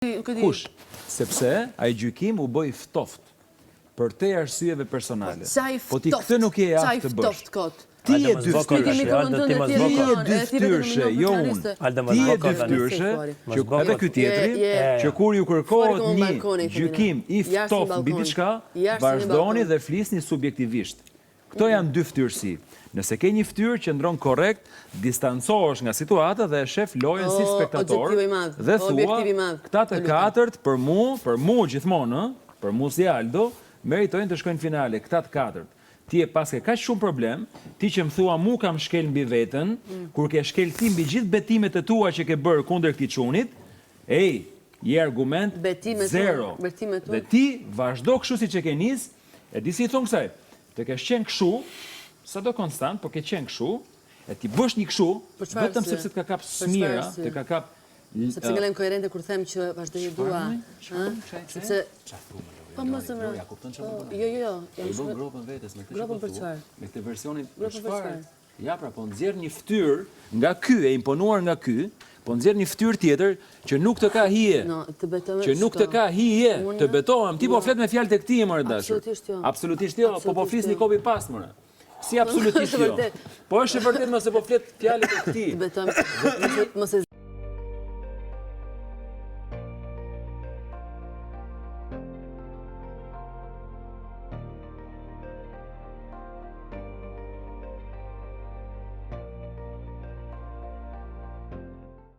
Kush? Sepse ai gjykim u bë i ftoft për te arsyeve personale. Po ti këtë nuk je aftë të bësh. Ti je dyftyrshë, jo unë. Ti je dyftyrshë, që edhe ky tjetri, që kur ju kërkohet një gjykim i ftoft mbi diçka, vazhdoni dhe flisni subjektivisht. Këto janë dy ftyrësi. Nëse ke një ftyrë që ndron korrekt, distancohesh nga situata dhe e shef lojën si spektator dhe thua, këta të katërt për mu gjithmonë, për mu si Aldo, meritojnë të shkojnë finale, këta të katërt. Ti e paske kaq shumë problem, ti që më thua mu kam shkel mbi veten, kur ke shkel ti mbi gjithë betimet e tua që ke bërë kundër këtij çunit, je argument zero. Dhe ti vazhdo kështu siç e ke nis, e di si i thon kësaj. Të kesh qenë kështu, sado konstant, po ke qenë kështu, e ti bësh një kështu, vetëm sepse të ka kap smira, të ka kap sepse ngelem koherente kur them që vazhdoj dua, sepse po mos e ja kupton çfarë. Jo. I bën grupën vetes me këtë. Grupën për çfarë? Me këtë versionin për çfarë? Ja pra, po nxjerr një fytyrë nga ky, e imponuar nga ky, po nxjerr një fytyrë tjetër që nuk të ka hije. Që nuk të ka hije, të betohem. Ti po flet me fjalët e këtij më dashur. Absolutisht jo, po flisni copy paste më. Si absolutisht jo. Po është e vërtetë nëse po flet fjalët e këtij. Betohem, mos e